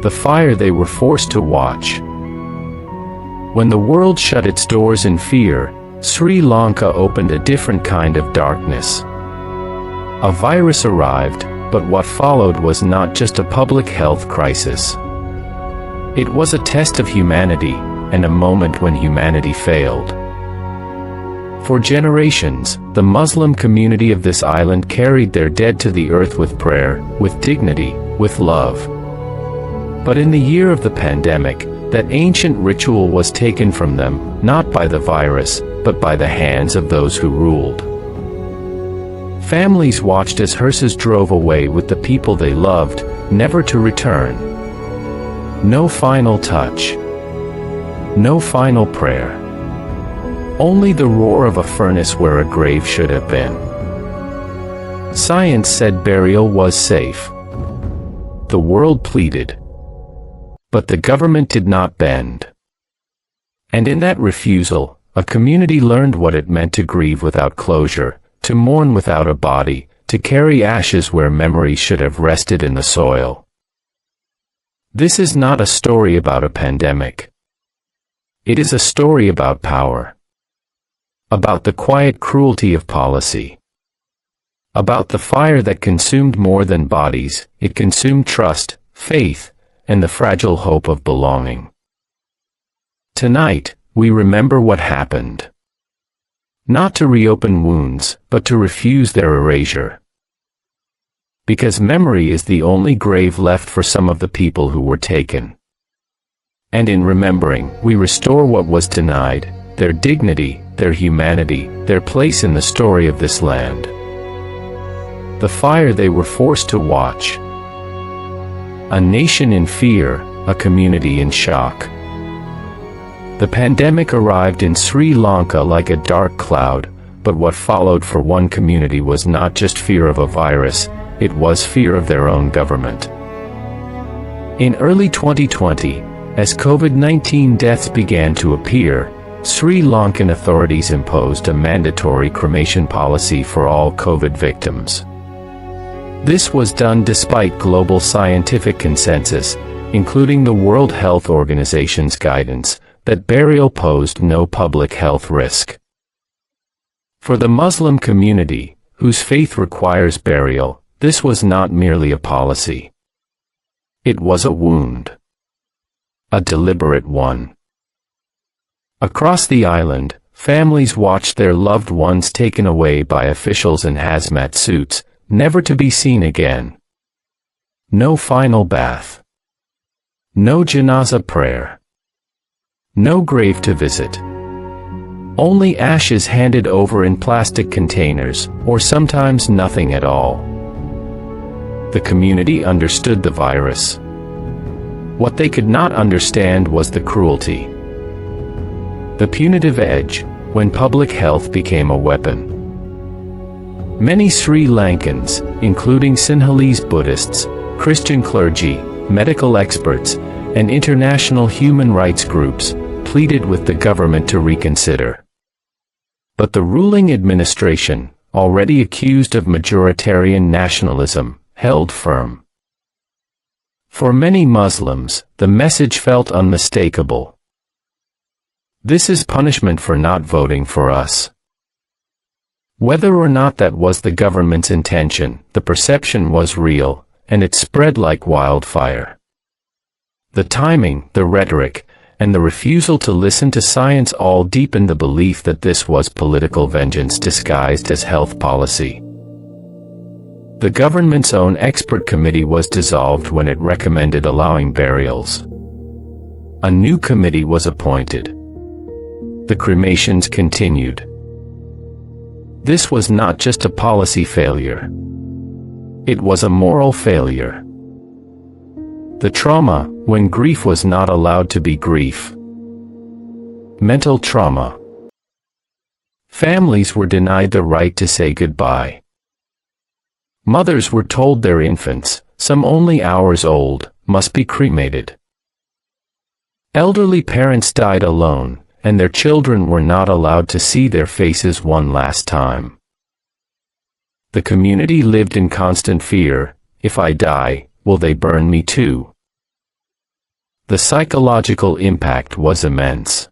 the fire they were forced to watch. When the world shut its doors in fear, Sri Lanka opened a different kind of darkness. A virus arrived, but what followed was not just a public health crisis. It was a test of humanity, and a moment when humanity failed. For generations, the Muslim community of this island carried their dead to the earth with prayer, with dignity, with love. But in the year of the pandemic, that ancient ritual was taken from them, not by the virus, but by the hands of those who ruled. Families watched as hearses drove away with the people they loved, never to return. No final touch. No final prayer. Only the roar of a furnace where a grave should have been. Science said burial was safe. The world pleaded. But the government did not bend. And in that refusal, a community learned what it meant to grieve without closure, to mourn without a body, to carry ashes where memory should have rested in the soil. This is not a story about a pandemic. It is a story about power. About the quiet cruelty of policy. About the fire that consumed more than bodies, it consumed trust, faith, and the fragile hope of belonging. Tonight, we remember what happened. Not to reopen wounds, but to refuse their erasure. Because memory is the only grave left for some of the people who were taken. And in remembering, we restore what was denied, their dignity, their humanity, their place in the story of this land. The fire they were forced to watch. A nation in fear, a community in shock. The pandemic arrived in Sri Lanka like a dark cloud, but what followed for one community was not just fear of a virus, it was fear of their own government. In early 2020, as COVID-19 deaths began to appear, Sri Lankan authorities imposed a mandatory cremation policy for all COVID victims. This was done despite global scientific consensus, including the World Health Organization's guidance, that burial posed no public health risk. For the Muslim community, whose faith requires burial, this was not merely a policy. It was a wound. A deliberate one. Across the island, families watched their loved ones taken away by officials in hazmat suits, never to be seen again. No final bath. No janazah prayer. No grave to visit. Only ashes handed over in plastic containers, or sometimes nothing at all. The community understood the virus. What they could not understand was the cruelty. The punitive edge, when public health became a weapon. Many Sri Lankans, including Sinhalese Buddhists, Christian clergy, medical experts, and international human rights groups, pleaded with the government to reconsider. But the ruling administration, already accused of majoritarian nationalism, held firm. For many Muslims, the message felt unmistakable. This is punishment for not voting for us. Whether or not that was the government's intention, the perception was real, and it spread like wildfire. The timing, the rhetoric, and the refusal to listen to science all deepened the belief that this was political vengeance disguised as health policy. The government's own expert committee was dissolved when it recommended allowing burials. A new committee was appointed. The cremations continued. This was not just a policy failure. It was a moral failure. The trauma, when grief was not allowed to be grief. Mental trauma. Families were denied the right to say goodbye. Mothers were told their infants, some only hours old, must be cremated. Elderly parents died alone, and their children were not allowed to see their faces one last time. The community lived in constant fear. If I die, will they burn me too? the psychological impact was immense.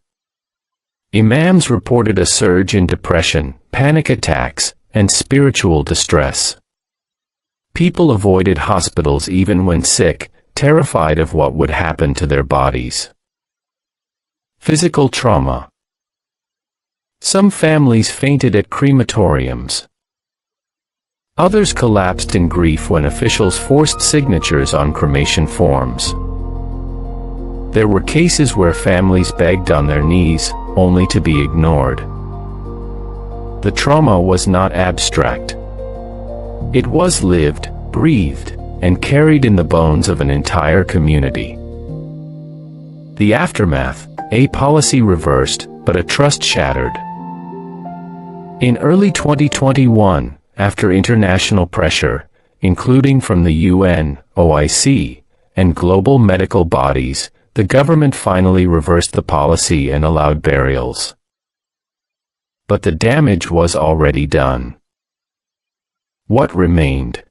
Imams reported a surge in depression, panic attacks, and spiritual distress. People avoided hospitals even when sick, terrified of what would happen to their bodies. Physical trauma. Some families fainted at crematoriums. Others collapsed in grief when officials forced signatures on cremation forms. There were cases where families begged on their knees, only to be ignored. The trauma was not abstract. It was lived, breathed, and carried in the bones of an entire community. The aftermath: a policy reversed, but a trust shattered. In early 2021, after international pressure, including from the UN, OIC, and global medical bodies, the government finally reversed the policy and allowed burials. But the damage was already done. What remained?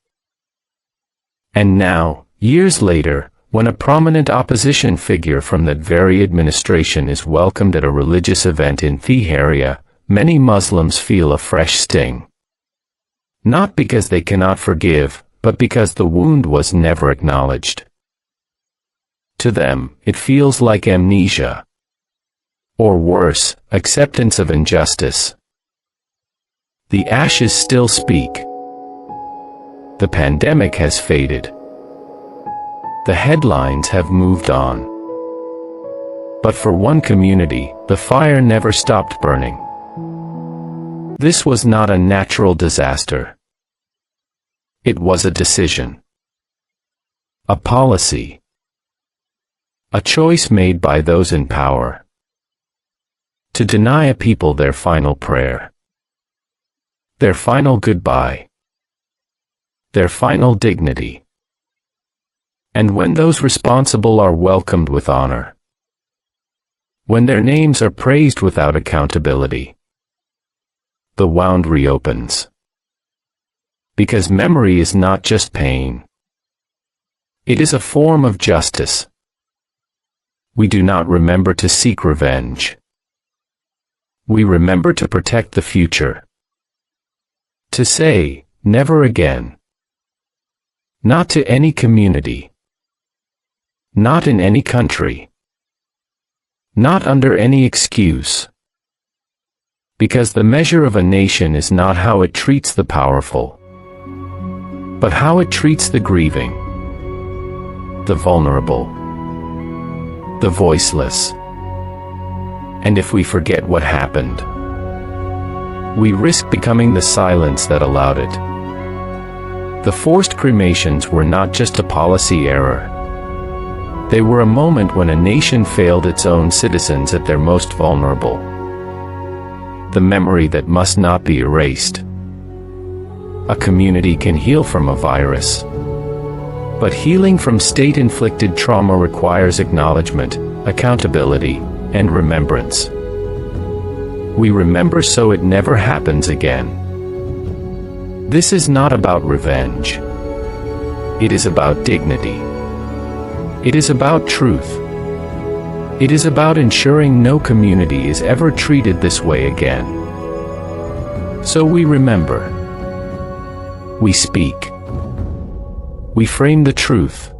And now, years later, when a prominent opposition figure from that very administration is welcomed at a religious event in the area, many Muslims feel a fresh sting. Not because they cannot forgive, but because the wound was never acknowledged. To them, it feels like amnesia. Or worse, acceptance of injustice. The ashes still speak. The pandemic has faded. The headlines have moved on. But for one community, the fire never stopped burning. This was not a natural disaster. It was a decision. A policy. A choice made by those in power. To deny a people their final prayer. Their final goodbye. Their final dignity. And when those responsible are welcomed with honor. When their names are praised without accountability. The wound reopens. Because memory is not just pain. It is a form of justice. We do not remember to seek revenge. We remember to protect the future. To say, never again. Not to any community. Not in any country. Not under any excuse. Because the measure of a nation is not how it treats the powerful, but how it treats the grieving, the vulnerable, the voiceless. And if we forget what happened, we risk becoming the silence that allowed it. The forced cremations were not just a policy error. They were a moment when a nation failed its own citizens at their most vulnerable. The memory that must not be erased. A community can heal from a virus. But healing from state-inflicted trauma requires acknowledgement, accountability, and remembrance. We remember so it never happens again. This is not about revenge. It is about dignity. It is about truth. It is about ensuring no community is ever treated this way again. So we remember. We speak. We frame the truth.